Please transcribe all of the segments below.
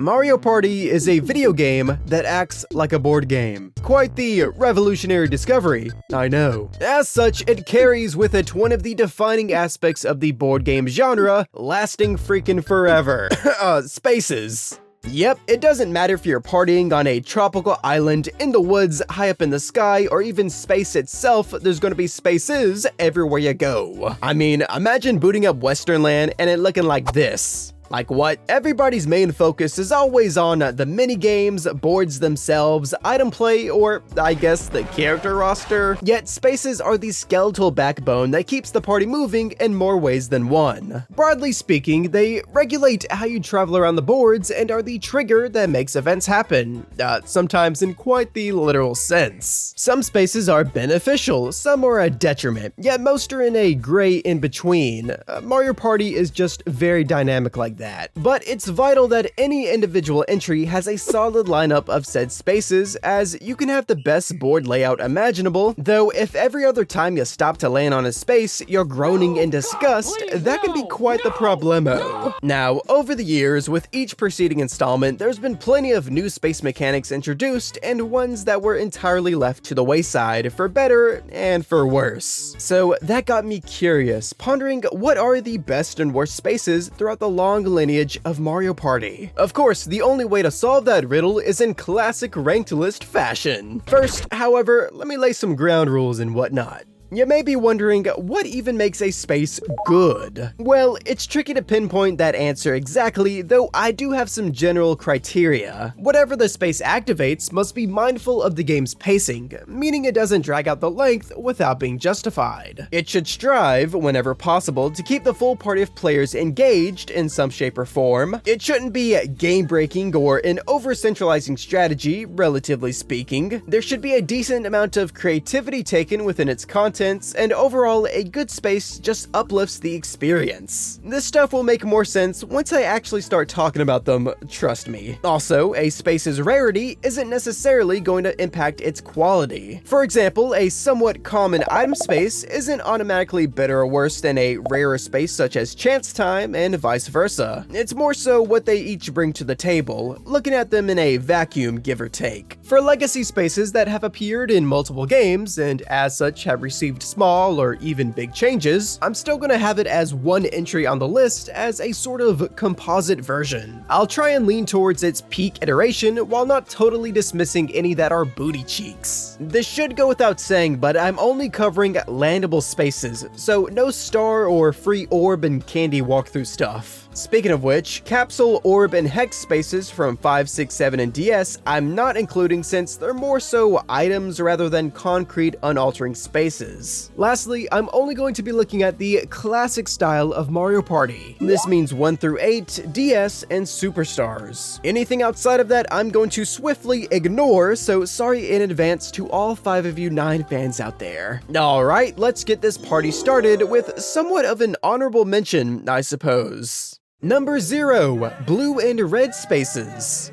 Mario Party is a video game that acts like a board game. Quite the revolutionary discovery, I know. As such, it carries with it one of the defining aspects of the board game genre, lasting freaking forever. Spaces. Yep, it doesn't matter if you're partying on a tropical island, in the woods, high up in the sky, or even space itself, there's gonna be spaces everywhere you go. I mean, imagine booting up Westernland and it looking like this. Like what? Everybody's main focus is always on the mini-games, boards themselves, item play, or I guess the character roster. Yet spaces are the skeletal backbone that keeps the party moving in more ways than one. Broadly speaking, they regulate how you travel around the boards and are the trigger that makes events happen, sometimes in quite the literal sense. Some spaces are beneficial, some are a detriment, yet most are in a gray in-between. Mario Party is just very dynamic like that. But it's vital that any individual entry has a solid lineup of said spaces, as you can have the best board layout imaginable, though if every other time you stop to land on a space, you're groaning in disgust, that can be quite the problemo. Now, over the years, with each preceding installment, there's been plenty of new space mechanics introduced, and ones that were entirely left to the wayside, for better and for worse. So that got me curious, pondering what are the best and worst spaces throughout the long lineage of Mario Party. Of course, the only way to solve that riddle is in classic ranked list fashion. First, however, let me lay some ground rules and whatnot. You may be wondering, what even makes a space good? Well, it's tricky to pinpoint that answer exactly, though I do have some general criteria. Whatever the space activates must be mindful of the game's pacing, meaning it doesn't drag out the length without being justified. It should strive, whenever possible, to keep the full party of players engaged in some shape or form. It shouldn't be game-breaking or an over-centralizing strategy, relatively speaking. There should be a decent amount of creativity taken within its content, and overall, a good space just uplifts the experience. This stuff will make more sense once I actually start talking about them, trust me. Also, a space's rarity isn't necessarily going to impact its quality. For example, a somewhat common item space isn't automatically better or worse than a rarer space such as chance time, and vice versa. It's more so what they each bring to the table, looking at them in a vacuum, give or take. For legacy spaces that have appeared in multiple games, and as such have received small or even big changes, I'm still gonna have it as one entry on the list as a sort of composite version. I'll try and lean towards its peak iteration while not totally dismissing any that are booty cheeks. This should go without saying, but I'm only covering landable spaces, so no star or free orb and candy walkthrough stuff. Speaking of which, capsule, orb, and hex spaces from 5, 6, 7, and DS I'm not including since they're more so items rather than concrete unaltering spaces. Lastly, I'm only going to be looking at the classic style of Mario Party. This means 1 through 8, DS, and Superstars. Anything outside of that I'm going to swiftly ignore, so sorry in advance to all 5 of you 9 fans out there. Alright, let's get this party started with somewhat of an honorable mention, I suppose. Number 0, blue and red spaces.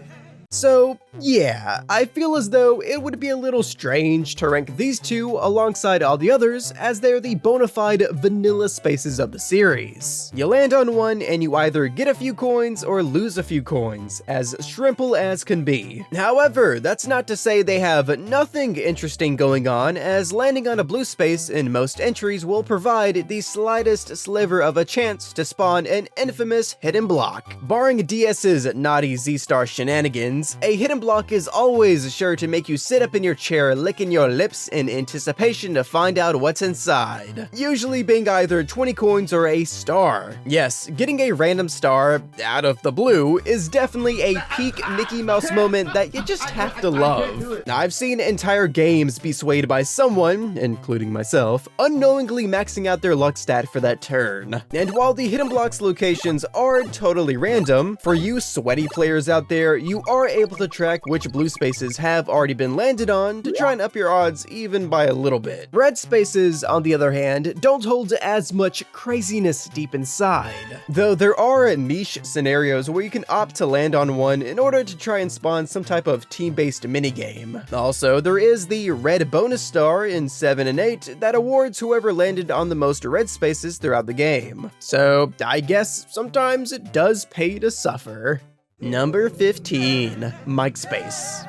So, yeah, I feel as though it would be a little strange to rank these two alongside all the others, as they're the bona fide vanilla spaces of the series. You land on one and you either get a few coins or lose a few coins, as shrimple as can be. However, that's not to say they have nothing interesting going on, as landing on a blue space in most entries will provide the slightest sliver of a chance to spawn an infamous hidden block. Barring DS's naughty Z-Star shenanigans, a hidden block is always sure to make you sit up in your chair licking your lips in anticipation to find out what's inside, usually being either 20 coins or a star. Yes, getting a random star out of the blue is definitely a peak Mickey Mouse moment that you just have to love. Now, I've seen entire games be swayed by someone, including myself, unknowingly maxing out their luck stat for that turn. And while the hidden block's locations are totally random, for you sweaty players out there, you are able to track which blue spaces have already been landed on to try and up your odds even by a little bit. Red spaces, on the other hand, don't hold as much craziness deep inside, though there are niche scenarios where you can opt to land on one in order to try and spawn some type of team-based minigame. Also, there is the red bonus star in 7 and 8 that awards whoever landed on the most red spaces throughout the game. So, I guess sometimes it does pay to suffer. Number 15. Mic Space.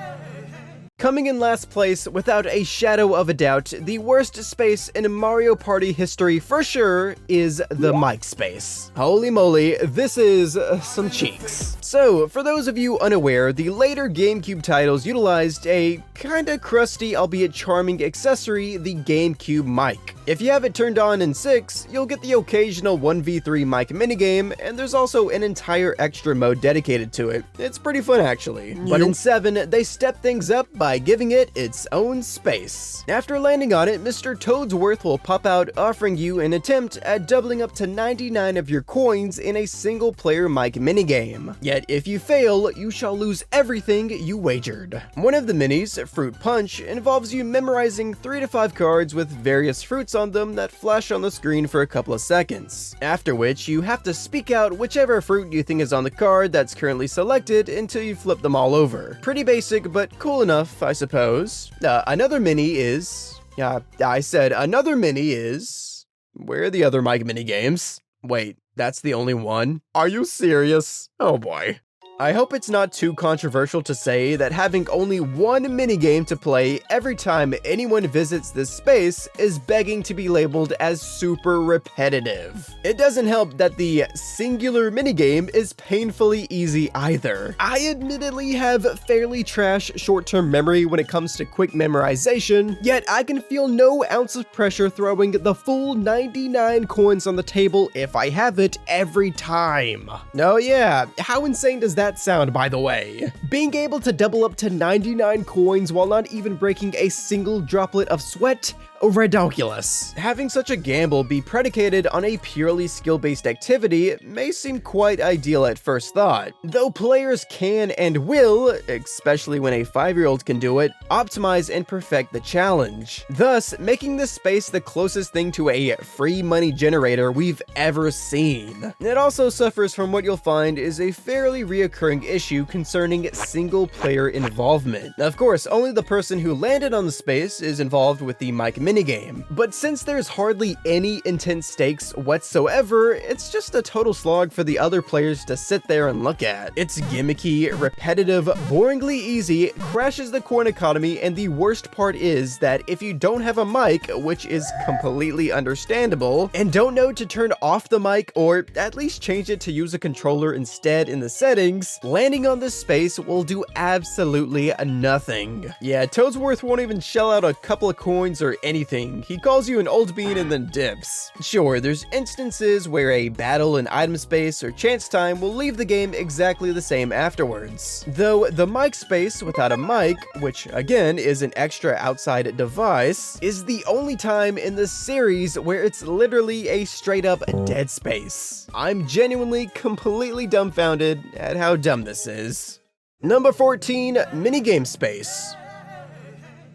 Coming in last place, without a shadow of a doubt, the worst space in Mario Party history for sure is the mic space. Holy moly, this is some cheeks. So, for those of you unaware, the later GameCube titles utilized a kinda crusty, albeit charming accessory, the GameCube mic. If you have it turned on in 6, you'll get the occasional 1v3 mic minigame, and there's also an entire extra mode dedicated to it. It's pretty fun actually. But in 7, they step things up by giving it its own space. After landing on it, Mr. Toadsworth will pop out, offering you an attempt at doubling up to 99 of your coins in a single-player mic minigame. Yet if you fail, you shall lose everything you wagered. One of the minis, Fruit Punch, involves you memorizing 3 to 5 cards with various fruits on them that flash on the screen for a couple of seconds, after which you have to speak out whichever fruit you think is on the card that's currently selected until you flip them all over. Pretty basic, but cool enough, I suppose. Another mini is... I said another mini is... Where are the other mic mini games? Wait, that's the only one? Are you serious? Oh boy. I hope it's not too controversial to say that having only one minigame to play every time anyone visits this space is begging to be labeled as super repetitive. It doesn't help that the singular minigame is painfully easy either. I admittedly have fairly trash short-term memory when it comes to quick memorization, yet I can feel no ounce of pressure throwing the full 99 coins on the table if I have it every time. Oh yeah, how insane does that sound, by the way? Being able to double up to 99 coins while not even breaking a single droplet of sweat? Redonkulous. Having such a gamble be predicated on a purely skill-based activity may seem quite ideal at first thought, though players can and will, especially when a 5-year-old can do it, optimize and perfect the challenge, thus making this space the closest thing to a free money generator we've ever seen. It also suffers from what you'll find is a fairly reoccurring issue concerning single-player involvement. Of course, only the person who landed on the space is involved with the mic minigame, but since there's hardly any intense stakes whatsoever, it's just a total slog for the other players to sit there and look at. It's gimmicky, repetitive, boringly easy, crashes the coin economy, and the worst part is that if you don't have a mic, which is completely understandable, and don't know to turn off the mic or at least change it to use a controller instead in the settings, landing on this space will do absolutely nothing. Yeah, Toadsworth won't even shell out a couple of coins or anything. He calls you an old bean and then dips. Sure, there's instances where a battle in item space or chance time will leave the game exactly the same afterwards. Though the mic space without a mic, which again is an extra outside device, is the only time in this series where it's literally a straight up dead space. I'm genuinely completely dumbfounded at how dumb this is. Number 14, minigame space.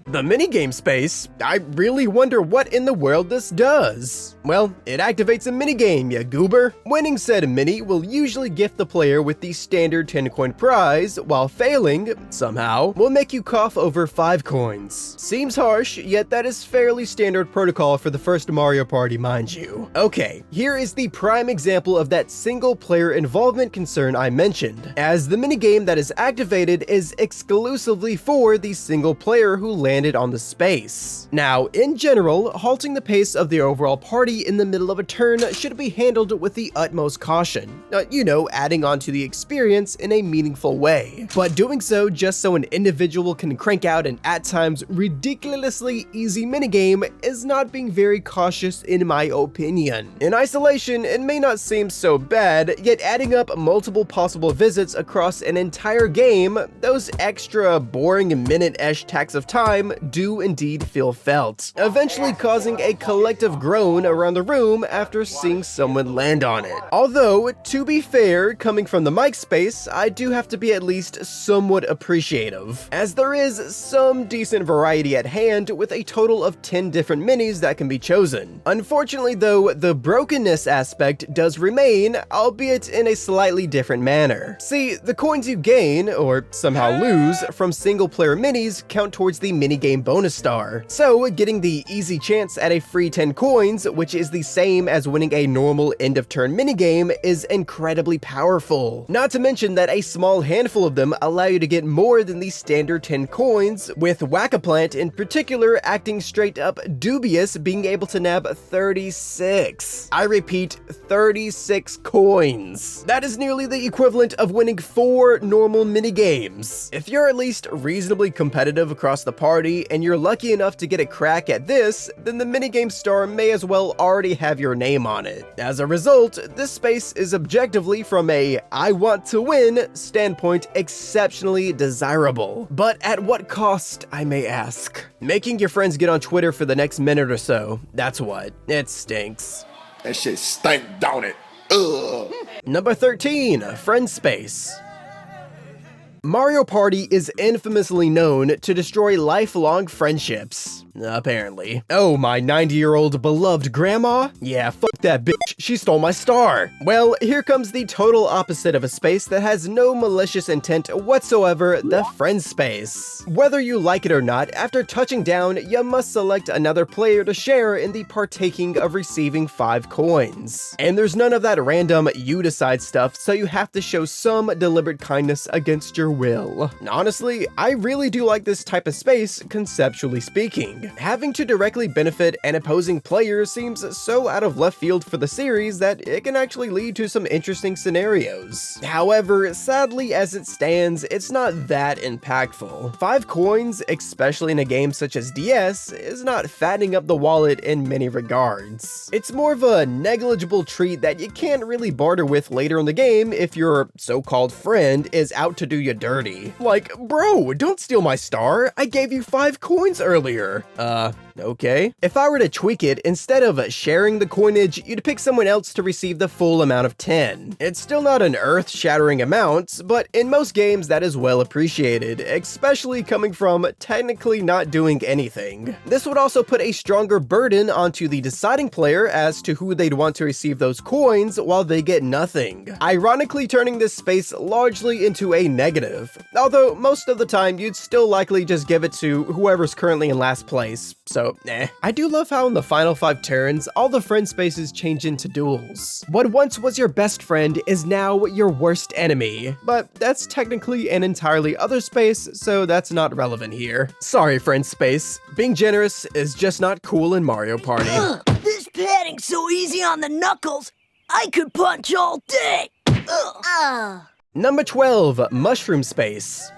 The minigame space? I really wonder what in the world this does. Well, it activates a minigame, ya goober. Winning said mini will usually gift the player with the standard 10 coin prize, while failing, somehow, will make you cough over 5 coins. Seems harsh, yet that is fairly standard protocol for the first Mario Party, mind you. Okay, here is the prime example of that single player involvement concern I mentioned, as the minigame that is activated is exclusively for the single player who landed on the space. Now, in general, halting the pace of the overall party in the middle of a turn should be handled with the utmost caution, adding on to the experience in a meaningful way. But doing so just so an individual can crank out an at times ridiculously easy minigame is not being very cautious in my opinion. In isolation, it may not seem so bad, yet adding up multiple possible visits across an entire game, those extra boring minute-ish tacks of time do indeed feel felt, eventually causing a collective groan around the room after seeing someone land on it. Although, to be fair, coming from the mic space, I do have to be at least somewhat appreciative, as there is some decent variety at hand with a total of 10 different minis that can be chosen. Unfortunately though, the brokenness aspect does remain, albeit in a slightly different manner. See, the coins you gain, or somehow lose, from single player minis count towards the mini minigame bonus star. So getting the easy chance at a free 10 coins, which is the same as winning a normal end of turn minigame, is incredibly powerful. Not to mention that a small handful of them allow you to get more than the standard 10 coins, with Whack-A-Plant in particular acting straight up dubious, being able to nab 36. I repeat, 36 coins. That is nearly the equivalent of winning 4 normal minigames. If you're at least reasonably competitive across the party and you're lucky enough to get a crack at this, then the minigame star may as well already have your name on it. As a result, this space is objectively, from a I want to win standpoint, exceptionally desirable. But at what cost, I may ask? Making your friends get on Twitter for the next minute or so, that's what. It stinks. That shit stink, don't it? Ugh. Number 13, Friend Space. Mario Party is infamously known to destroy lifelong friendships. Apparently. Oh, my 90-year-old beloved grandma? Yeah, fuck that bitch, she stole my star. Well, here comes the total opposite of a space that has no malicious intent whatsoever, the friend space. Whether you like it or not, after touching down, you must select another player to share in the partaking of receiving 5 coins. And there's none of that random you decide stuff, so you have to show some deliberate kindness against your will. Honestly, I really do like this type of space, conceptually speaking. Having to directly benefit an opposing player seems so out of left field for the series that it can actually lead to some interesting scenarios. However, sadly as it stands, it's not that impactful. 5 coins, especially in a game such as DS, is not fattening up the wallet in many regards. It's more of a negligible treat that you can't really barter with later in the game if your so-called friend is out to do you dirty. Like, bro, don't steal my star, I gave you 5 coins earlier. Okay. If I were to tweak it, instead of sharing the coinage, you'd pick someone else to receive the full amount of 10. It's still not an earth-shattering amount, but in most games that is well appreciated, especially coming from technically not doing anything. This would also put a stronger burden onto the deciding player as to who they'd want to receive those coins while they get nothing, ironically turning this space largely into a negative, although most of the time you'd still likely just give it to whoever's currently in last place, so I do love how in the final 5 turns, all the friend spaces change into duels. What once was your best friend is now your worst enemy, but that's technically an entirely other space, so that's not relevant here. Sorry, friend space. Being generous is just not cool in Mario Party. This padding's so easy on the knuckles, I could punch all day. Number 12, Mushroom Space.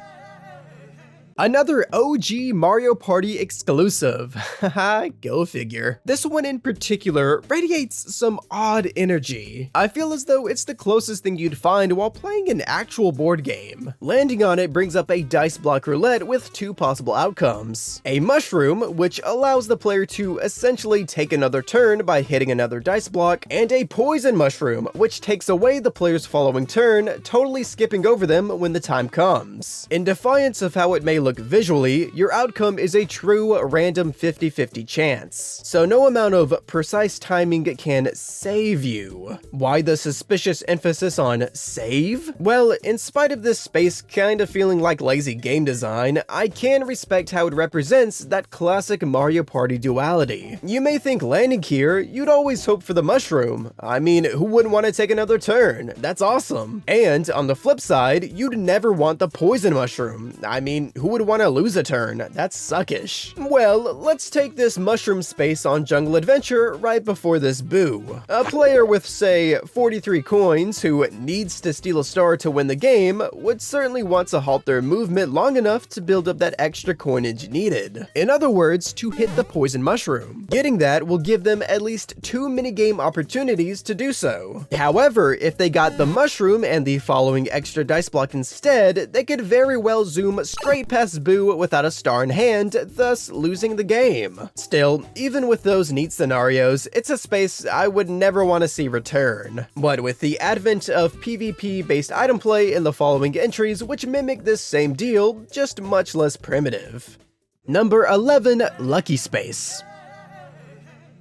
Another OG Mario Party exclusive. Haha, go figure. This one in particular radiates some odd energy. I feel as though it's the closest thing you'd find while playing an actual board game. Landing on it brings up a dice block roulette with 2 possible outcomes. A mushroom, which allows the player to essentially take another turn by hitting another dice block, and a poison mushroom, which takes away the player's following turn, totally skipping over them when the time comes. In defiance of how it may look visually, your outcome is a true random 50-50 chance, so no amount of precise timing can save you. Why the suspicious emphasis on save? Well, in spite of this space kinda feeling like lazy game design, I can respect how it represents that classic Mario Party duality. You may think landing here, you'd always hope for the mushroom. I mean, who wouldn't want to take another turn? That's awesome. And on the flip side, you'd never want the poison mushroom. I mean, who would want to lose a turn? That's suckish. Well, let's take this mushroom space on Jungle Adventure right before this boo. A player with, say, 43 coins who needs to steal a star to win the game would certainly want to halt their movement long enough to build up that extra coinage needed. In other words, to hit the poison mushroom. Getting that will give them at least 2 minigame opportunities to do so. However, if they got the mushroom and the following extra dice block instead, they could very well zoom straight past boo without a star in hand, thus losing the game. Still, even with those neat scenarios, it's a space I would never want to see return. But with the advent of PvP-based item play in the following entries which mimic this same deal, just much less primitive. Number 11, Lucky Space.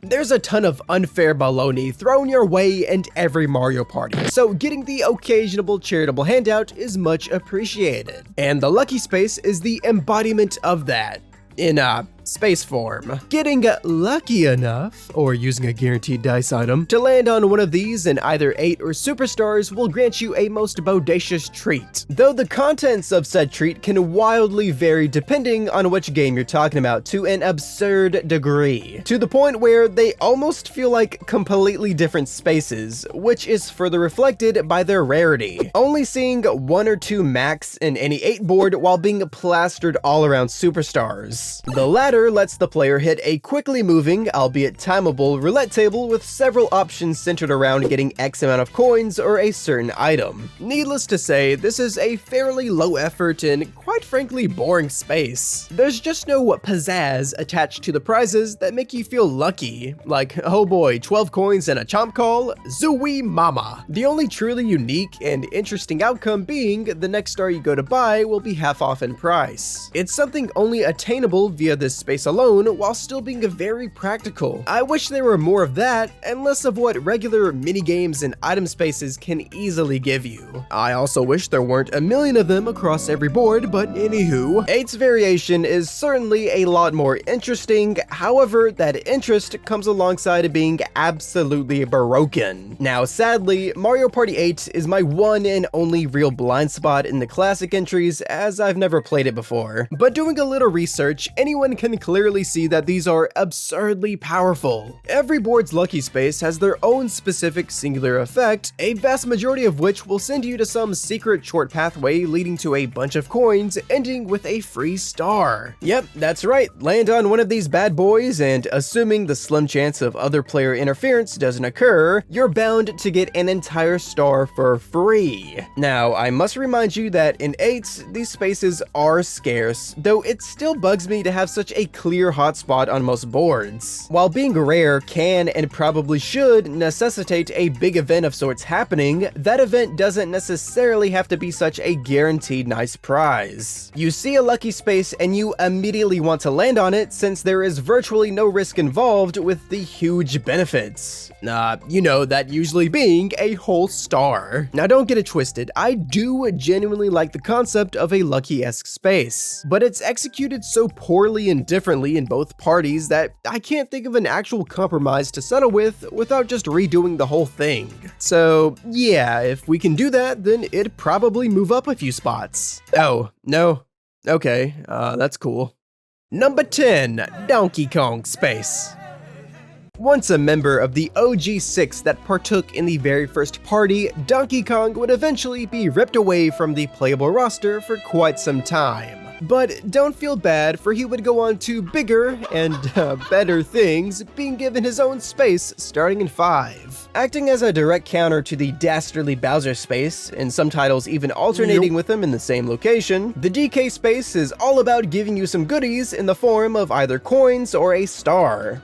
There's a ton of unfair baloney thrown your way in every Mario Party, so getting the occasional charitable handout is much appreciated. And the Lucky Space is the embodiment of that. in space form. Getting lucky enough, or using a guaranteed dice item, to land on one of these in either 8 or superstars will grant you a most bodacious treat, though the contents of said treat can wildly vary depending on which game you're talking about to an absurd degree, to the point where they almost feel like completely different spaces, which is further reflected by their rarity, only seeing 1 or 2 max in any 8 board while being plastered all around superstars. The latter lets the player hit a quickly moving, albeit timeable, roulette table with several options centered around getting X amount of coins or a certain item. Needless to say, this is a fairly low effort and quite frankly boring space. There's just no pizzazz attached to the prizes that make you feel lucky, like, oh boy, 12 coins and a chomp call, zooey mama. The only truly unique and interesting outcome being the next star you go to buy will be half off in price. It's something only attainable via this space alone while still being very practical. I wish there were more of that and less of what regular minigames and item spaces can easily give you. I also wish there weren't a million of them across every board, but anywho, 8's variation is certainly a lot more interesting, however, that interest comes alongside being absolutely broken. Now sadly, Mario Party 8 is my one and only real blind spot in the classic entries, as I've never played it before. But doing a little research, anyone can clearly see that these are absurdly powerful. Every board's lucky space has their own specific singular effect, a vast majority of which will send you to some secret short pathway leading to a bunch of coins, ending with a free star. Yep, that's right, land on one of these bad boys, and assuming the slim chance of other player interference doesn't occur, you're bound to get an entire star for free. Now, I must remind you that in 8, these spaces are scarce, though it still bugs me to have such a clear hotspot on most boards. While being rare can and probably should necessitate a big event of sorts happening, that event doesn't necessarily have to be such a guaranteed nice prize. You see a lucky space and you immediately want to land on it since there is virtually no risk involved with the huge benefits. You know, that usually being a whole star. Now don't get it twisted, I do genuinely like the concept of a lucky-esque space, but it's executed so poorly and differently in both parties that I can't think of an actual compromise to settle with without just redoing the whole thing. So yeah, if we can do that, then it'd probably move up a few spots. Oh, no? Okay, that's cool. Number 10, Donkey Kong Space. Once a member of the OG 6 that partook in the very first party, Donkey Kong would eventually be ripped away from the playable roster for quite some time. But don't feel bad, for he would go on to bigger and better things, being given his own space starting in 5. Acting as a direct counter to the dastardly Bowser space, in some titles even alternating with him in the same location, the DK space is all about giving you some goodies in the form of either coins or a star.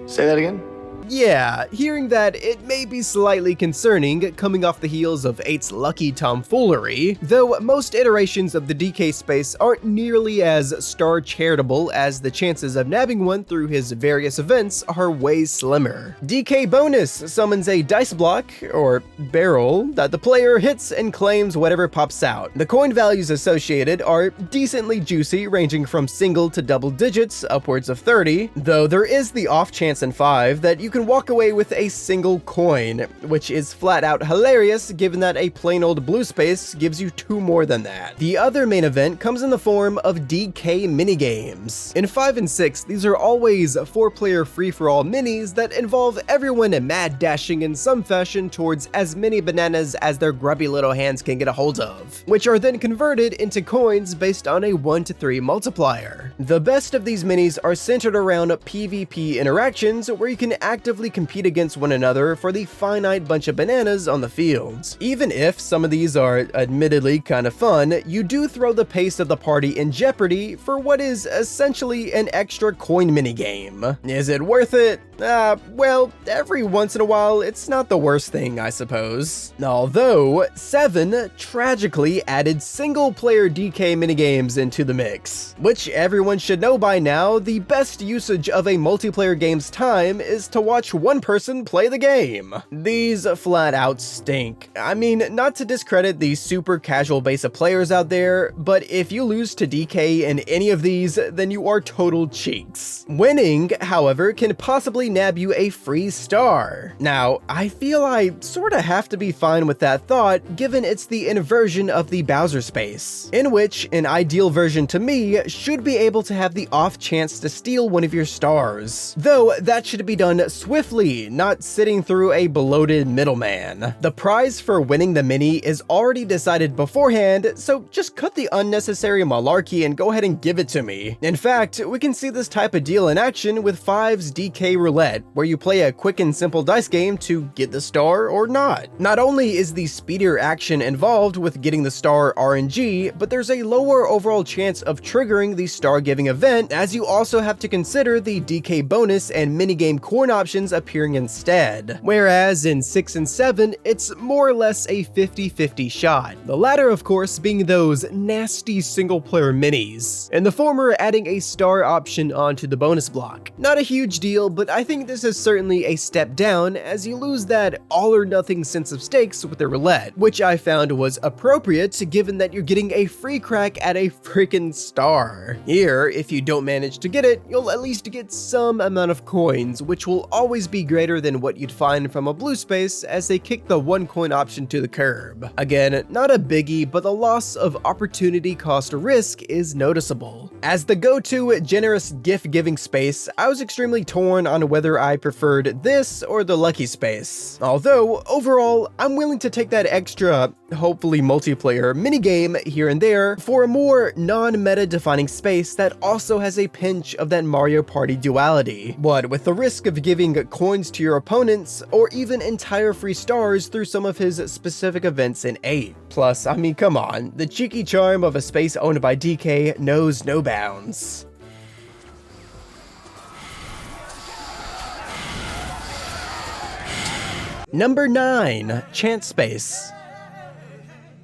Say that again? Yeah, hearing that, it may be slightly concerning coming off the heels of 8's lucky tomfoolery, though most iterations of the DK space aren't nearly as star charitable as the chances of nabbing one through his various events are way slimmer. DK Bonus summons a dice block, or barrel, that the player hits and claims whatever pops out. The coin values associated are decently juicy, ranging from single to double digits, upwards of 30, though there is the off chance in 5 that you can walk away with a single coin, which is flat out hilarious given that a plain old blue space gives you 2 more than that. The other main event comes in the form of DK minigames. In 5 and 6, these are always 4-player free-for-all minis that involve everyone mad dashing in some fashion towards as many bananas as their grubby little hands can get a hold of, which are then converted into coins based on a 1-to-3 multiplier. The best of these minis are centered around PvP interactions where you can actively compete against one another for the finite bunch of bananas on the field. Even if some of these are admittedly kind of fun, you do throw the pace of the party in jeopardy for what is essentially an extra coin minigame. Is it worth it? Well, every once in a while, it's not the worst thing, I suppose. Although, 7 tragically added single-player DK minigames into the mix, which everyone should know by now, the best usage of a multiplayer game's time is to watch watch one person play the game. These flat out stink. I mean, not to discredit the super casual base of players out there, but if you lose to DK in any of these, then you are total cheeks. Winning, however, can possibly nab you a free star. Now, I feel I sorta have to be fine with that thought, given it's the inversion of the Bowser space, in which an ideal version to me should be able to have the off chance to steal one of your stars. Though that should be done swiftly, not sitting through a bloated middleman. The prize for winning the mini is already decided beforehand, so just cut the unnecessary malarkey and go ahead and give it to me. In fact, we can see this type of deal in action with 5's DK Roulette, where you play a quick and simple dice game to get the star or not. Not only is the speedier action involved with getting the star RNG, but there's a lower overall chance of triggering the star giving event, as you also have to consider the DK bonus and minigame coin options appearing instead. Whereas in 6 and 7, it's more or less a 50-50 shot. The latter, of course, being those nasty single-player minis, and the former adding a star option onto the bonus block. Not a huge deal, but I think this is certainly a step down, as you lose that all-or-nothing sense of stakes with the roulette, which I found was appropriate given that you're getting a free crack at a freaking star. Here, if you don't manage to get it, you'll at least get some amount of coins, which will always be greater than what you'd find from a blue space, as they kick the 1 coin option to the curb. Again, not a biggie, but the loss of opportunity cost risk is noticeable. As the go-to generous gift giving space, I was extremely torn on whether I preferred this or the lucky space. Although, overall, I'm willing to take that extra, hopefully multiplayer, minigame here and there for a more non-meta defining space that also has a pinch of that Mario Party duality, but with the risk of giving coins to your opponents or even entire free stars through some of his specific events in 8. Plus, I mean, come on, the cheeky charm of a space owned by DK knows no bounds. Number 9, Chance Space.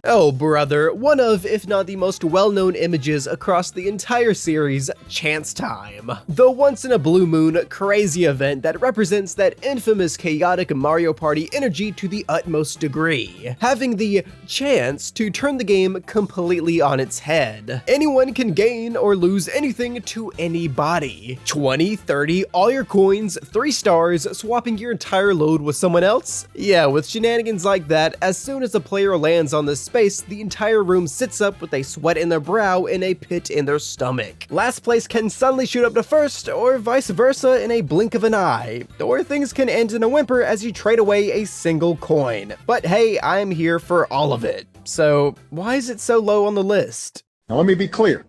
Oh brother, one of, if not the most well-known images across the entire series, Chance Time. The once-in-a-blue-moon crazy event that represents that infamous chaotic Mario Party energy to the utmost degree, having the chance to turn the game completely on its head. Anyone can gain or lose anything to anybody. 20, 30, all your coins, 3 stars, swapping your entire load with someone else? Yeah, with shenanigans like that, as soon as a player lands on this space, the entire room sits up with a sweat in their brow and a pit in their stomach. Last place can suddenly shoot up to first, or vice versa in a blink of an eye, or things can end in a whimper as you trade away a single coin. But hey, I'm here for all of it. So why is it so low on the list? Now let me be clear.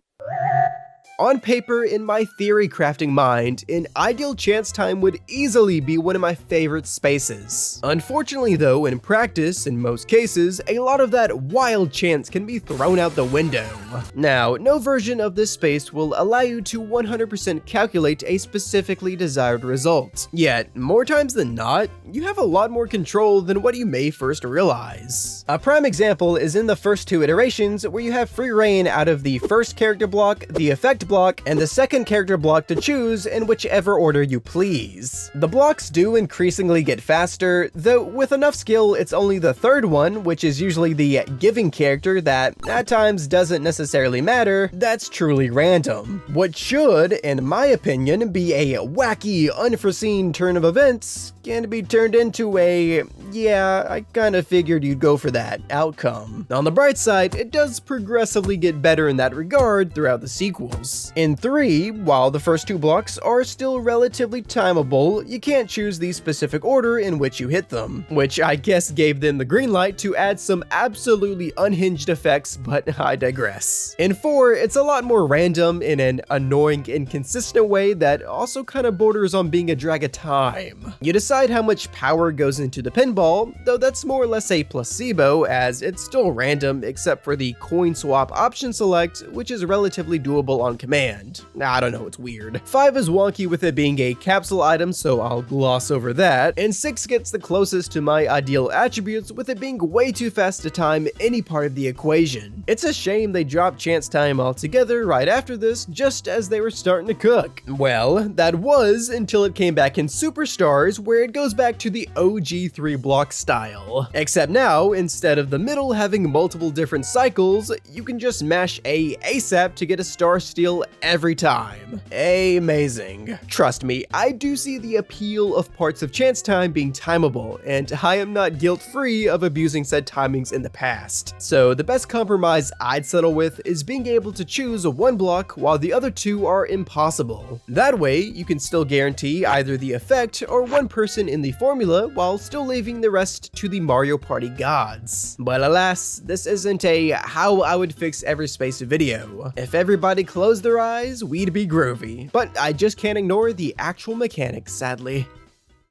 On paper, in my theory crafting mind, an ideal Chance Time would easily be one of my favorite spaces. Unfortunately though, in practice, in most cases, a lot of that wild chance can be thrown out the window. Now, no version of this space will allow you to 100% calculate a specifically desired result. Yet, more times than not, you have a lot more control than what you may first realize. A prime example is in the first 2 iterations, where you have free reign out of the first character block, the effect block, and the second character block to choose in whichever order you please. The blocks do increasingly get faster, though with enough skill it's only the third one, which is usually the giving character that at times doesn't necessarily matter, that's truly random. What should, in my opinion, be a wacky, unforeseen turn of events can be turned into a, yeah, I kinda figured you'd go for that outcome. On the bright side, it does progressively get better in that regard throughout the sequels. In 3, while the first 2 blocks are still relatively timeable, you can't choose the specific order in which you hit them, which I guess gave them the green light to add some absolutely unhinged effects, but I digress. In 4, it's a lot more random in an annoying, inconsistent way that also kinda borders on being a drag of time. You decide how much power goes into the pinball, though that's more or less a placebo as it's still random except for the coin swap option select, which is relatively doable on command. I don't know, it's weird. 5 is wonky with it being a capsule item, so I'll gloss over that. And 6 gets the closest to my ideal attributes with it being way too fast to time any part of the equation. It's a shame they dropped chance time altogether right after this, just as they were starting to cook. Well, that was until it came back in Superstars, where it goes back to the OG 3-block style. Except now, instead of the middle having multiple different cycles, you can just mash A ASAP to get a star steal every time. Amazing. Trust me, I do see the appeal of parts of chance time being timeable, and I am not guilt-free of abusing said timings in the past. So the best compromise I'd settle with is being able to choose one block while the other 2 are impossible. That way, you can still guarantee either the effect or one person in the formula while still leaving the rest to the Mario Party gods. But alas, this isn't a how I would fix every space video. If everybody closed their eyes, we'd be groovy. But I just can't ignore the actual mechanics, sadly.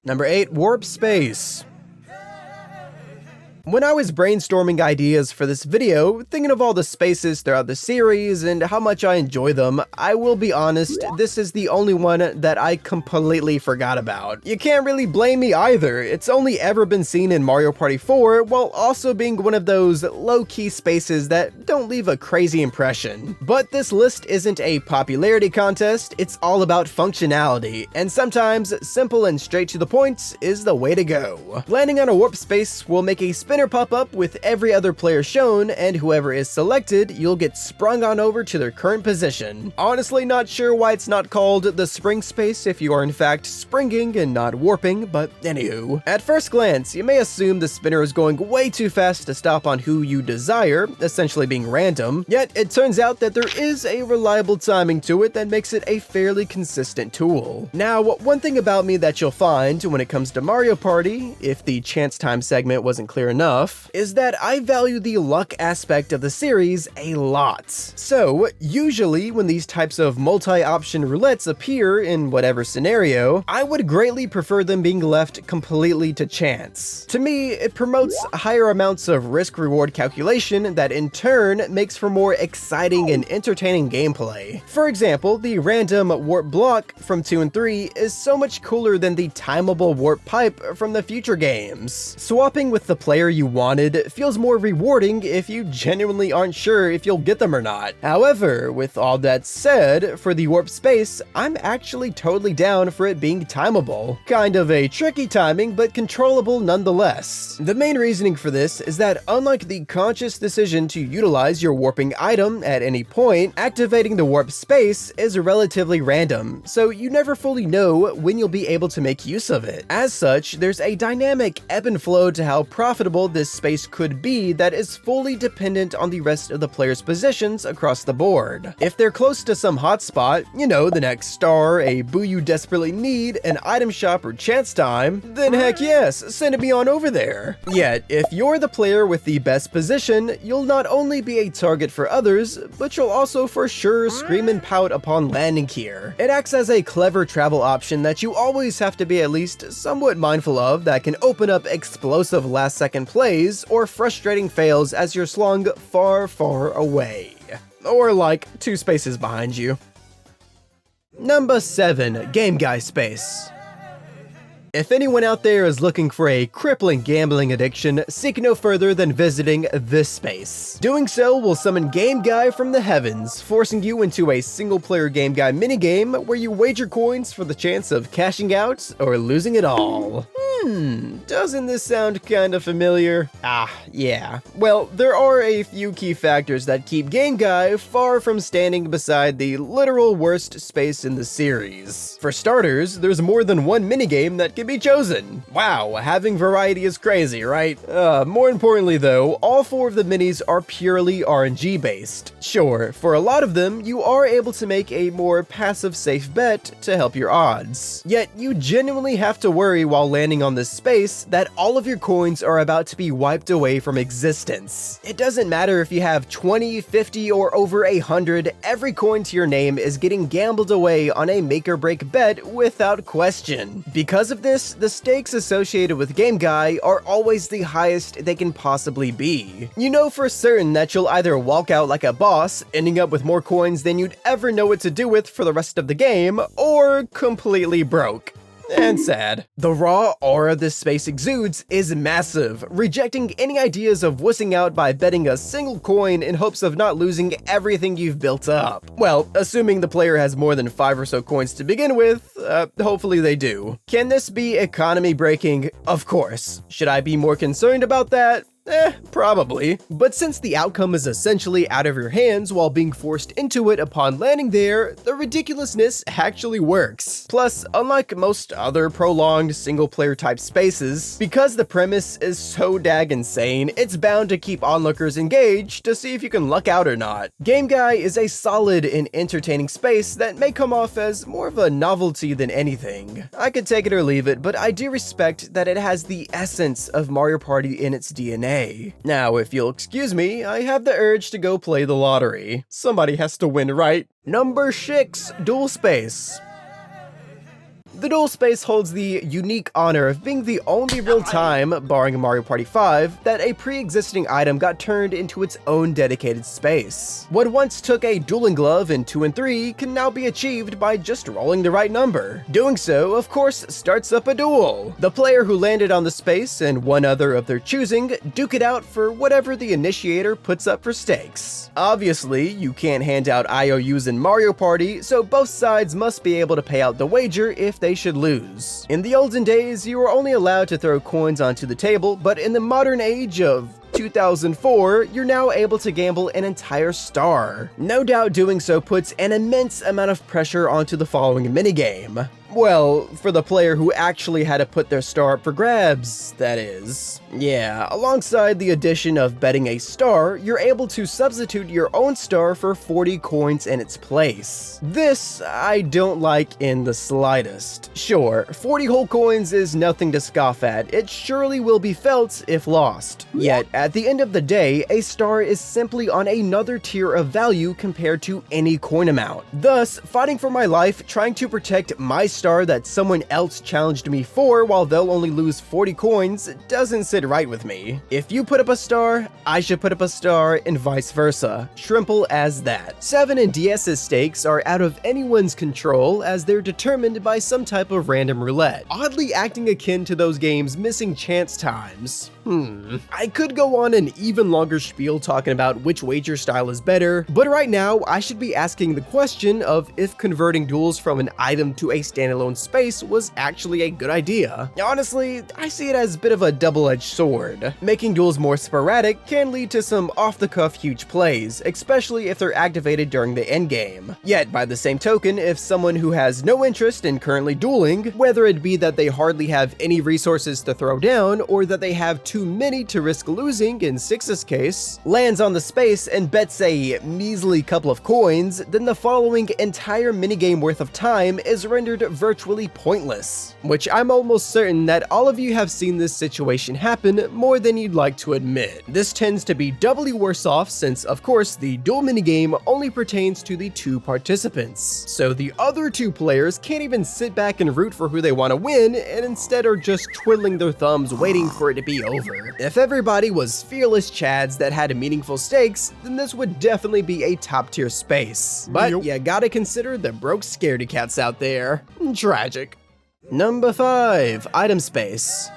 Number 8, warp space. When I was brainstorming ideas for this video, thinking of all the spaces throughout the series and how much I enjoy them, I will be honest, this is the only one that I completely forgot about. You can't really blame me either, it's only ever been seen in Mario Party 4, while also being one of those low-key spaces that don't leave a crazy impression. But this list isn't a popularity contest, it's all about functionality, and sometimes simple and straight to the point is the way to go. Landing on a warp space will make a spinner pop up with every other player shown, and whoever is selected, you'll get sprung on over to their current position. Honestly, not sure why it's not called the spring space if you are in fact springing and not warping, but anywho. At first glance, you may assume the spinner is going way too fast to stop on who you desire, essentially being random, yet it turns out that there is a reliable timing to it that makes it a fairly consistent tool. Now, one thing about me that you'll find when it comes to Mario Party, if the chance time segment wasn't clear enough, is that I value the luck aspect of the series a lot. So, usually when these types of multi-option roulettes appear in whatever scenario, I would greatly prefer them being left completely to chance. To me, it promotes higher amounts of risk-reward calculation that in turn makes for more exciting and entertaining gameplay. For example, the random warp block from 2 and 3 is so much cooler than the timeable warp pipe from the future games. Swapping with the player you wanted feels more rewarding if you genuinely aren't sure if you'll get them or not. However, with all that said, for the warp space, I'm actually totally down for it being timeable. Kind of a tricky timing, but controllable nonetheless. The main reasoning for this is that unlike the conscious decision to utilize your warping item at any point, activating the warp space is relatively random, so you never fully know when you'll be able to make use of it. As such, there's a dynamic ebb and flow to how profitable this space could be that is fully dependent on the rest of the player's positions across the board. If they're close to some hotspot, you know, the next star, a boo you desperately need, an item shop, or chance time, then heck yes, send me on over there. Yet, if you're the player with the best position, you'll not only be a target for others, but you'll also for sure scream and pout upon landing here. It acts as a clever travel option that you always have to be at least somewhat mindful of that can open up explosive last-second plays or frustrating fails as you're slung far, far away. Or like 2 spaces behind you. Number 7, Game Guy Space. If anyone out there is looking for a crippling gambling addiction, seek no further than visiting this space. Doing so will summon Game Guy from the heavens, forcing you into a single-player Game Guy minigame where you wager coins for the chance of cashing out or losing it all. Doesn't this sound kinda familiar? Yeah. Well, there are a few key factors that keep Game Guy far from standing beside the literal worst space in the series. For starters, there's more than one minigame that can be chosen. Wow, having variety is crazy, right? More importantly though, all 4 of the minis are purely RNG based. Sure, for a lot of them, you are able to make a more passive safe bet to help your odds. Yet, you genuinely have to worry while landing on this space that all of your coins are about to be wiped away from existence. It doesn't matter if you have 20, 50, or over 100, every coin to your name is getting gambled away on a make or break bet without question. Because of this, this, the stakes associated with Game Guy are always the highest they can possibly be. You know for certain that you'll either walk out like a boss, ending up with more coins than you'd ever know what to do with for the rest of the game, or completely broke. And sad. The raw aura this space exudes is massive, rejecting any ideas of wussing out by betting a single coin in hopes of not losing everything you've built up. Well, assuming the player has more than 5 or so coins to begin with, hopefully they do. Can this be economy breaking? Of course. Should I be more concerned about that? Probably. But since the outcome is essentially out of your hands while being forced into it upon landing there, the ridiculousness actually works. Plus, unlike most other prolonged single-player type spaces, because the premise is so dag insane, it's bound to keep onlookers engaged to see if you can luck out or not. Game Guy is a solid and entertaining space that may come off as more of a novelty than anything. I could take it or leave it, but I do respect that it has the essence of Mario Party in its DNA. Now, if you'll excuse me, I have the urge to go play the lottery. Somebody has to win, right? Number 6, Dual Space. The Dual Space holds the unique honor of being the only real time, barring Mario Party 5, that a pre-existing item got turned into its own dedicated space. What once took a dueling glove in 2 and 3 can now be achieved by just rolling the right number. Doing so, of course, starts up a duel. The player who landed on the space and one other of their choosing duke it out for whatever the initiator puts up for stakes. Obviously, you can't hand out IOUs in Mario Party, so both sides must be able to pay out the wager if they should lose. In the olden days, you were only allowed to throw coins onto the table, but in the modern age of 2004, you're now able to gamble an entire star. No doubt doing so puts an immense amount of pressure onto the following minigame. Well, for the player who actually had to put their star up for grabs, that is. Yeah, alongside the addition of betting a star, you're able to substitute your own star for 40 coins in its place. This, I don't like in the slightest. Sure, 40 whole coins is nothing to scoff at, it surely will be felt if lost. Yet, at the end of the day, a star is simply on another tier of value compared to any coin amount. Thus, fighting for my life, trying to protect my star that someone else challenged me for while they'll only lose 40 coins doesn't sit right with me. If you put up a star, I should put up a star, and vice versa. Simple as that. 7 and DS's stakes are out of anyone's control as they're determined by some type of random roulette, oddly acting akin to those games missing chance times. I could go on an even longer spiel talking about which wager style is better, but right now I should be asking the question of if converting duels from an item to a standalone space was actually a good idea. Honestly, I see it as a bit of a double-edged sword. Making duels more sporadic can lead to some off-the-cuff huge plays, especially if they're activated during the endgame. Yet, by the same token, if someone who has no interest in currently dueling, whether it be that they hardly have any resources to throw down or that they have too many to risk losing in 6's case, lands on the space and bets a measly couple of coins, then the following entire minigame worth of time is rendered virtually pointless. Which I'm almost certain that all of you have seen this situation happen more than you'd like to admit. This tends to be doubly worse off since, of course, the duel minigame only pertains to the 2 participants. So the other 2 players can't even sit back and root for who they want to win, and instead are just twiddling their thumbs waiting for it to be over. If everybody was fearless chads that had meaningful stakes, then this would definitely be a top tier space. But you gotta consider the broke scaredy cats out there. Tragic. Number 5, Item Space.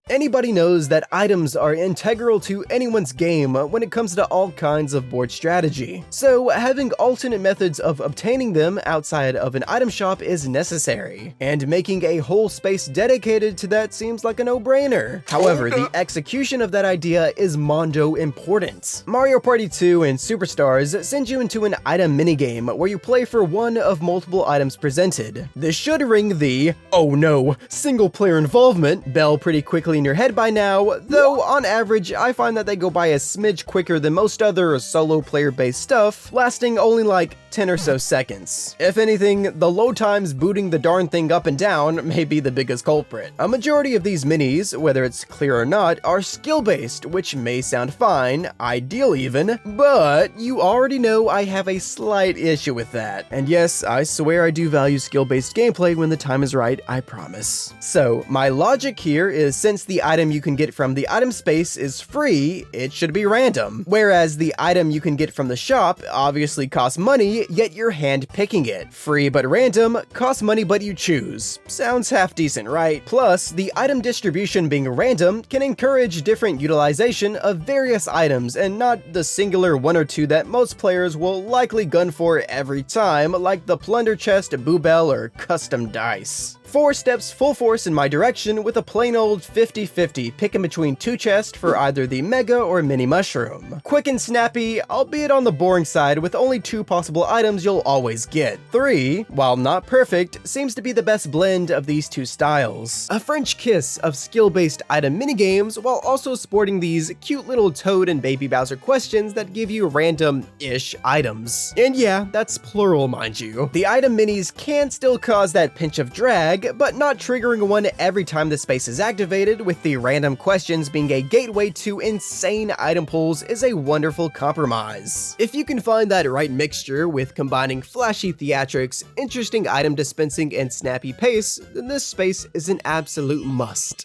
Anybody knows that items are integral to anyone's game when it comes to all kinds of board strategy. So having alternate methods of obtaining them outside of an item shop is necessary, and making a whole space dedicated to that seems like a no-brainer. However, the execution of that idea is mondo important. Mario Party 2 and Superstars send you into an item minigame where you play for one of multiple items presented. This should ring the "oh no, single player involvement" bell pretty quickly in your head by now, though on average I find that they go by a smidge quicker than most other solo player based stuff, lasting only like 10 or so seconds. If anything, the load times booting the darn thing up and down may be the biggest culprit. A majority of these minis, whether it's clear or not, are skill based, which may sound fine, ideal even, but you already know I have a slight issue with that. And yes, I swear I do value skill based gameplay when the time is right, I promise. So my logic here is, since the item you can get from the item space is free, it should be random, whereas the item you can get from the shop obviously costs money, yet you're hand picking it. Free but random, costs money but you choose. Sounds half decent, right? Plus, the item distribution being random can encourage different utilization of various items and not the singular one or two that most players will likely gun for every time, like the plunder chest, boobell, or custom dice. 4 steps full force in my direction with a plain old 50-50, picking between 2 chests for either the mega or mini mushroom. Quick and snappy, albeit on the boring side, with only 2 possible items you'll always get. 3, while not perfect, seems to be the best blend of these 2 styles. A French kiss of skill-based item minigames while also sporting these cute little Toad and Baby Bowser questions that give you random-ish items. And yeah, that's plural, mind you. The item minis can still cause that pinch of drag, but not triggering one every time the space is activated, with the random questions being a gateway to insane item pulls, is a wonderful compromise. If you can find that right mixture with combining flashy theatrics, interesting item dispensing, and snappy pace, then this space is an absolute must.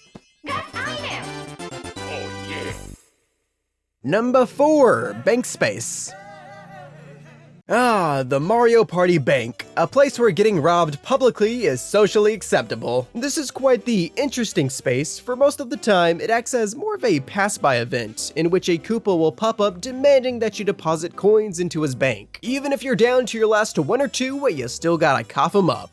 Number 4, Bank Space. Ah, the Mario Party Bank, a place where getting robbed publicly is socially acceptable. This is quite the interesting space. For most of the time, it acts as more of a pass-by event, in which a Koopa will pop up demanding that you deposit coins into his bank. Even if you're down to your last 1 or 2, you still gotta cough him up.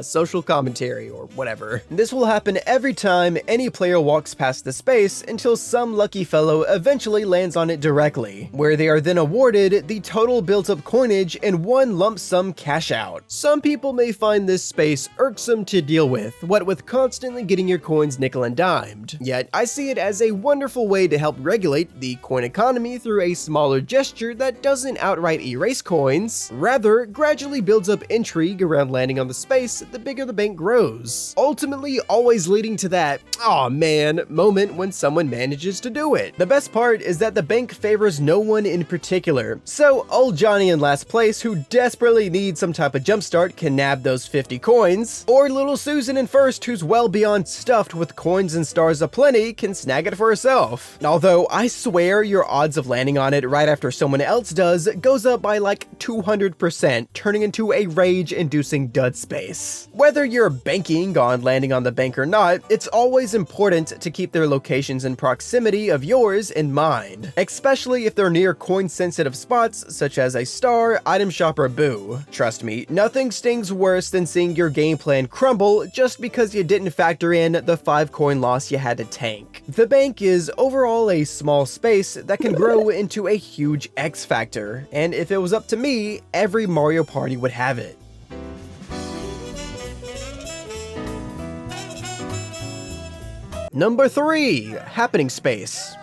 Social commentary or whatever. This will happen every time any player walks past the space until some lucky fellow eventually lands on it directly, where they are then awarded the total built-up coinage in one lump sum cash out. Some people may find this space irksome to deal with, what with constantly getting your coins nickel and dimed. Yet I see it as a wonderful way to help regulate the coin economy through a smaller gesture that doesn't outright erase coins, rather gradually builds up intrigue around landing on the space the bigger the bank grows, ultimately always leading to that "aw man" moment when someone manages to do it. The best part is that the bank favors no one in particular, so old Johnny in last place who desperately needs some type of jumpstart can nab those 50 coins, or little Susan in first who's well beyond stuffed with coins and stars aplenty can snag it for herself. Although I swear your odds of landing on it right after someone else does goes up by like 200%, turning into a rage-inducing dud space. Whether you're banking on landing on the bank or not, it's always important to keep their locations in proximity of yours in mind, especially if they're near coin-sensitive spots such as a star, item shop, or boo. Trust me, nothing stings worse than seeing your game plan crumble just because you didn't factor in the 5 coin loss you had to tank. The bank is overall a small space that can grow into a huge X factor, and if it was up to me, every Mario Party would have it. Number 3, Happening Space.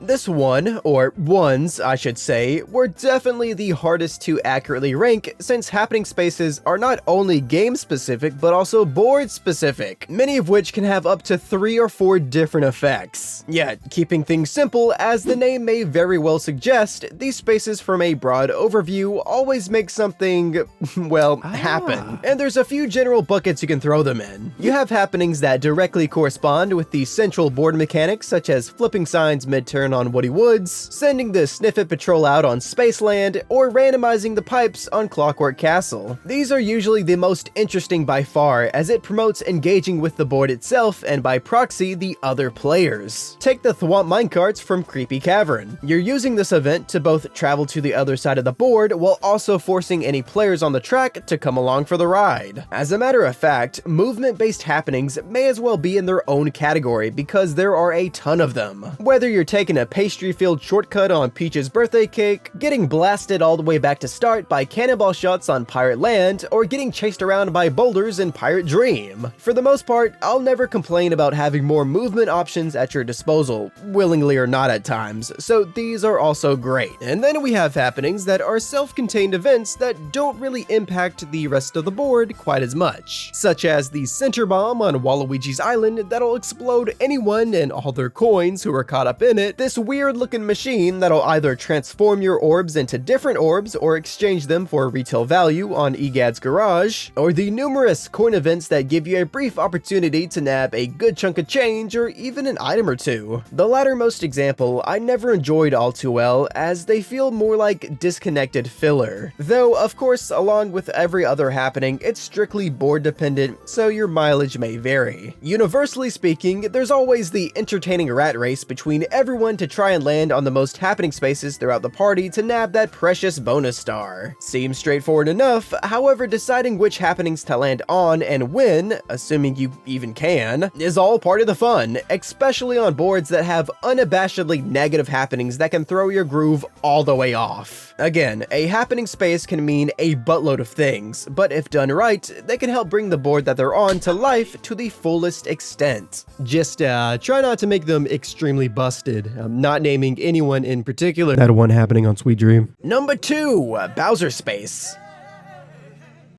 This one, or ones I should say, were definitely the hardest to accurately rank, since happening spaces are not only game specific but also board specific, many of which can have up to 3 or 4 different effects. Yet, keeping things simple, as the name may very well suggest, these spaces from a broad overview always make something, well, happen. And there's a few general buckets you can throw them in. You have happenings that directly correspond with the central board mechanics, such as flipping signs mid-turn on Woody Woods, sending the Sniffet Patrol out on Spaceland, or randomizing the pipes on Clockwork Castle. These are usually the most interesting by far, as it promotes engaging with the board itself and by proxy the other players. Take the Thwomp minecarts from Creepy Cavern. You're using this event to both travel to the other side of the board while also forcing any players on the track to come along for the ride. As a matter of fact, movement-based happenings may as well be in their own category because there are a ton of them. Whether you're taking a pastry-filled shortcut on Peach's birthday cake, getting blasted all the way back to start by cannonball shots on Pirate Land, or getting chased around by boulders in Pirate Dream. For the most part, I'll never complain about having more movement options at your disposal, willingly or not at times, so these are also great. And then we have happenings that are self-contained events that don't really impact the rest of the board quite as much, such as the center bomb on Waluigi's Island that'll explode anyone and all their coins who are caught up in it, this weird looking machine that'll either transform your orbs into different orbs or exchange them for retail value on EGAD's Garage, or the numerous coin events that give you a brief opportunity to nab a good chunk of change or even an item or two. The lattermost example I never enjoyed all too well, as they feel more like disconnected filler. Though, of course, along with every other happening, it's strictly board dependent, so your mileage may vary. Universally speaking, there's always the entertaining rat race between everyone to try and land on the most happening spaces throughout the party to nab that precious bonus star. Seems straightforward enough, however deciding which happenings to land on and when, assuming you even can, is all part of the fun, especially on boards that have unabashedly negative happenings that can throw your groove all the way off. Again, a happening space can mean a buttload of things, but if done right, they can help bring the board that they're on to life to the fullest extent. Just try not to make them extremely busted. I'm not naming anyone in particular. That one happening on Sweet Dream. Number 2, Bowser Space.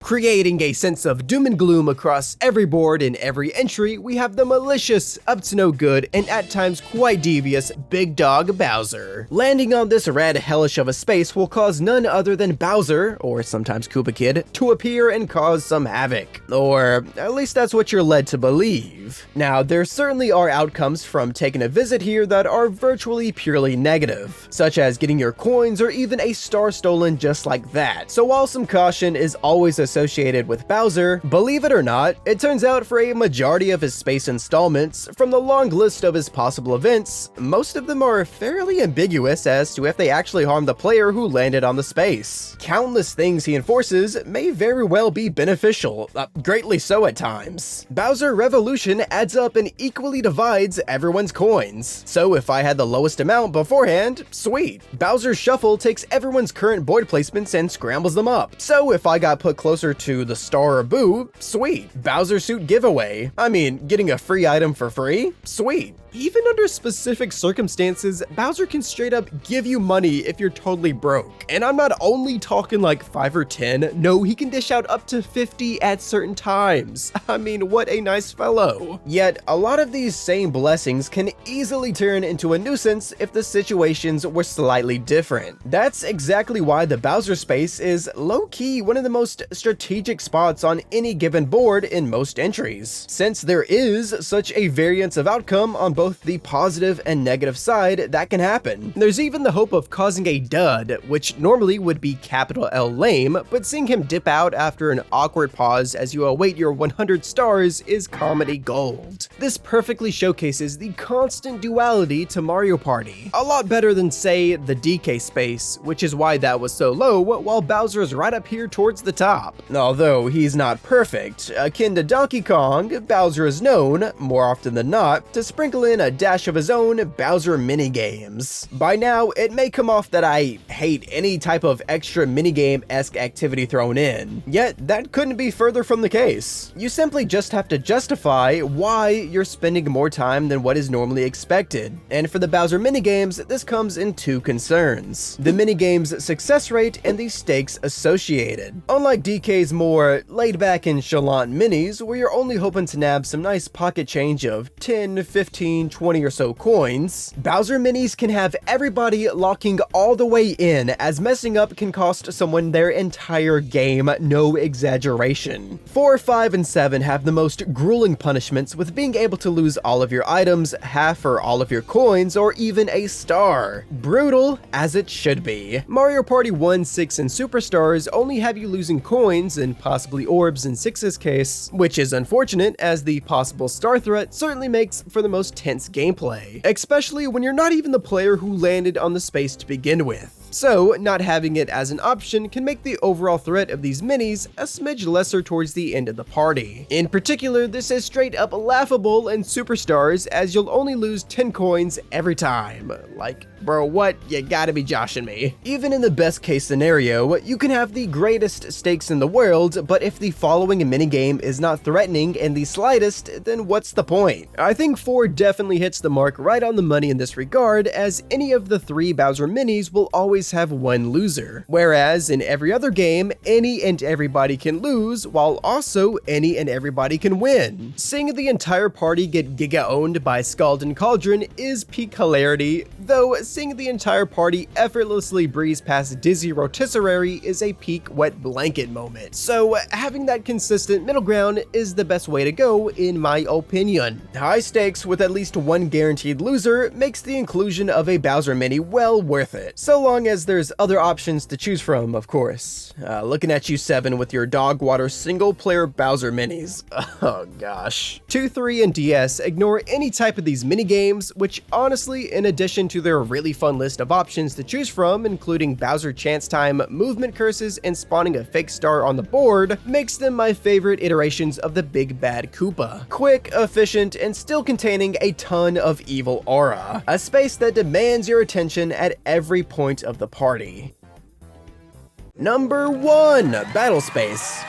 Creating a sense of doom and gloom across every board in every entry, we have the malicious, up to no good, and at times quite devious Big Dog Bowser. Landing on this rad hellish of a space will cause none other than Bowser, or sometimes Koopa Kid, to appear and cause some havoc. Or at least that's what you're led to believe. Now, there certainly are outcomes from taking a visit here that are virtually purely negative, such as getting your coins or even a star stolen just like that. So while some caution is always associated with Bowser, believe it or not, it turns out for a majority of his space installments, from the long list of his possible events, most of them are fairly ambiguous as to if they actually harm the player who landed on the space. Countless things he enforces may very well be beneficial, greatly so at times. Bowser Revolution adds up and equally divides everyone's coins. So if I had the lowest amount beforehand, sweet. Bowser Shuffle takes everyone's current board placements and scrambles them up. So if I got put closer to the star or boo, sweet. Bowser Suit Giveaway. I mean, getting a free item for free? Sweet. Even under specific circumstances, Bowser can straight up give you money if you're totally broke. And I'm not only talking like 5 or 10, no, he can dish out up to 50 at certain times. I mean, what a nice fellow. Yet, a lot of these same blessings can easily turn into a nuisance if the situations were slightly different. That's exactly why the Bowser space is low-key one of the most strategic spots on any given board in most entries, since there is such a variance of outcome on both the positive and negative side that can happen. There's even the hope of causing a dud, which normally would be capital L lame, but seeing him dip out after an awkward pause as you await your 100 stars is comedy gold. This perfectly showcases the constant duality to Mario Party. A lot better than, say, the DK space, which is why that was so low while Bowser's right up here towards the top. Although he's not perfect, akin to Donkey Kong, Bowser is known, more often than not, to sprinkle in a dash of his own Bowser minigames. By now, it may come off that I hate any type of extra minigame-esque activity thrown in, yet that couldn't be further from the case. You simply just have to justify why you're spending more time than what is normally expected, and for the Bowser minigames, this comes in 2 concerns: the minigame's success rate and the stakes associated. Unlike DK's more laid-back and chalant minis, where you're only hoping to nab some nice pocket change of 10, 15, 20 or so coins, Bowser minis can have everybody locking all the way in, as messing up can cost someone their entire game, no exaggeration. 4, 5, and 7 have the most grueling punishments, with being able to lose all of your items, half or all of your coins, or even a star. Brutal as it should be. Mario Party 1, 6, and Superstars only have you losing coins and possibly orbs in 6's case, which is unfortunate as the possible star threat certainly makes for the most tense gameplay, especially when you're not even the player who landed on the space to begin with. So not having it as an option can make the overall threat of these minis a smidge lesser towards the end of the party. In particular, this is straight up laughable in Superstars, as you'll only lose 10 coins every time. Like, bro, what? You gotta be joshing me. Even in the best case scenario, you can have the greatest stakes in the world, but if the following minigame is not threatening in the slightest, then what's the point? I think 4 definitely hits the mark right on the money in this regard, as any of the 3 Bowser minis will always have one loser. Whereas in every other game, any and everybody can lose, while also any and everybody can win. Seeing the entire party get giga-owned by Scald and Cauldron is peak hilarity, though seeing the entire party effortlessly breeze past Dizzy Rotisserie is a peak wet blanket moment. So having that consistent middle ground is the best way to go in my opinion. High stakes with at least one guaranteed loser makes the inclusion of a Bowser mini well worth it, so long as there's other options to choose from, of course. Looking at you, 7, with your dog water single player Bowser minis. Oh gosh. 2, 3, and DS ignore any type of these mini games, which honestly, in addition to their really fun list of options to choose from, including Bowser Chance Time, movement curses, and spawning a fake star on the board, makes them my favorite iterations of the Big Bad Koopa. Quick, efficient, and still containing a ton of evil aura. A space that demands your attention at every point of the party. Number 1. Battle Space.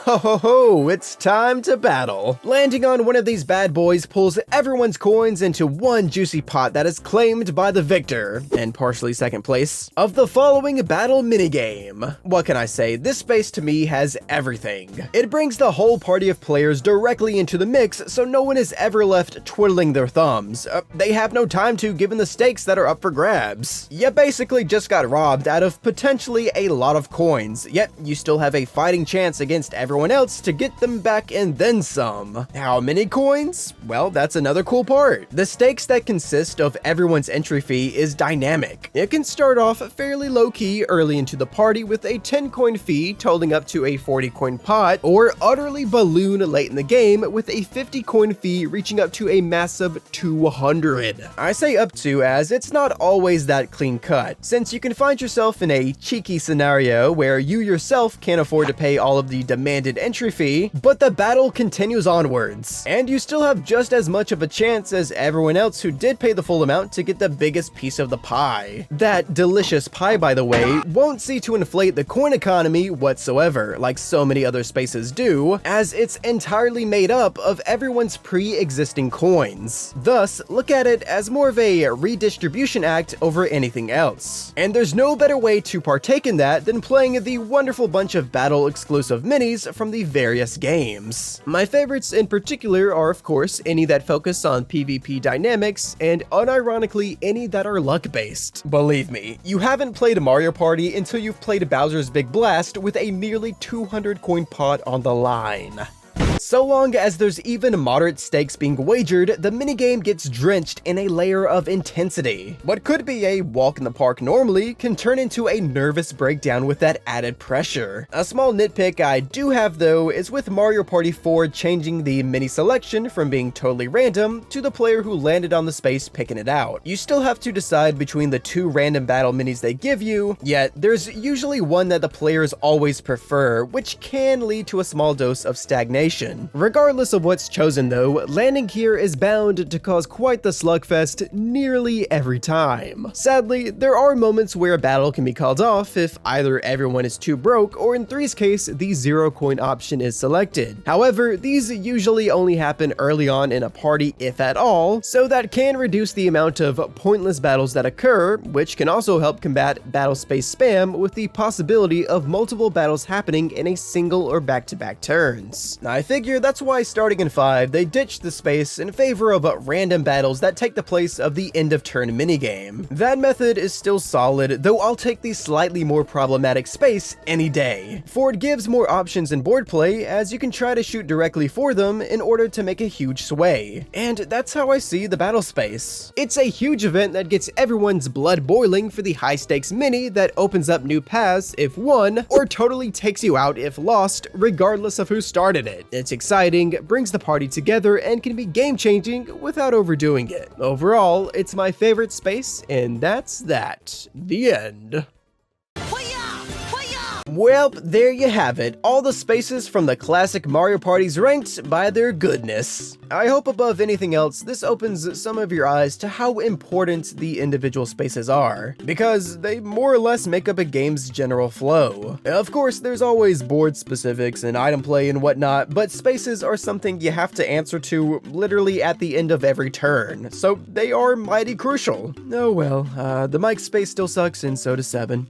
Ho ho ho, it's time to battle. Landing on one of these bad boys pulls everyone's coins into one juicy pot that is claimed by the victor, and partially second place, of the following battle minigame. What can I say, this space to me has everything. It brings the whole party of players directly into the mix, so no one is ever left twiddling their thumbs. They have no time to, given the stakes that are up for grabs. You basically just got robbed out of potentially a lot of coins, yet you still have a fighting chance against everyone else to get them back and then some. How many coins? Well, that's another cool part. The stakes that consist of everyone's entry fee is dynamic. It can start off fairly low-key early into the party with a 10 coin fee totaling up to a 40 coin pot, or utterly balloon late in the game with a 50 coin fee reaching up to a massive 200. I say up to as it's not always that clean cut, since you can find yourself in a cheeky scenario where you yourself can't afford to pay all of the demanded entry fee, but the battle continues onwards, and you still have just as much of a chance as everyone else who did pay the full amount to get the biggest piece of the pie. That delicious pie, by the way, won't see to inflate the coin economy whatsoever, like so many other spaces do, as it's entirely made up of everyone's pre-existing coins. Thus, look at it as more of a redistribution act over anything else. And there's no better way to partake in that than playing the wonderful bunch of battle exclusive minis from the various games. My favorites in particular are, of course, any that focus on PvP dynamics, and unironically, any that are luck-based. Believe me, you haven't played a Mario Party until you've played Bowser's Big Blast with a nearly 200 coin pot on the line. So long as there's even moderate stakes being wagered, the minigame gets drenched in a layer of intensity. What could be a walk in the park normally can turn into a nervous breakdown with that added pressure. A small nitpick I do have though is with Mario Party 4 changing the mini selection from being totally random to the player who landed on the space picking it out. You still have to decide between the 2 random battle minis they give you, yet there's usually one that the players always prefer, which can lead to a small dose of stagnation. Regardless of what's chosen though, landing here is bound to cause quite the slugfest nearly every time. Sadly, there are moments where a battle can be called off if either everyone is too broke or in 3's case, the 0 coin option is selected. However, these usually only happen early on in a party if at all, so that can reduce the amount of pointless battles that occur, which can also help combat battle space spam with the possibility of multiple battles happening in a single or back-to-back turns. I figure that's why starting in 5, they ditched the space in favor of random battles that take the place of the end of turn minigame. That method is still solid, though I'll take the slightly more problematic space any day, for it gives more options in board play as you can try to shoot directly for them in order to make a huge sway. And that's how I see the battle space. It's a huge event that gets everyone's blood boiling for the high stakes mini that opens up new paths if won, or totally takes you out if lost, regardless of who started it. It's exciting, brings the party together, and can be game-changing without overdoing it. Overall, it's my favorite space, and that's that. The end. Well, there you have it, all the spaces from the classic Mario parties ranked by their goodness. I hope above anything else, this opens some of your eyes to how important the individual spaces are, because they more or less make up a game's general flow. Of course, there's always board specifics and item play and whatnot, but spaces are something you have to answer to literally at the end of every turn, so they are mighty crucial. Oh well, the mic space still sucks and so does 7.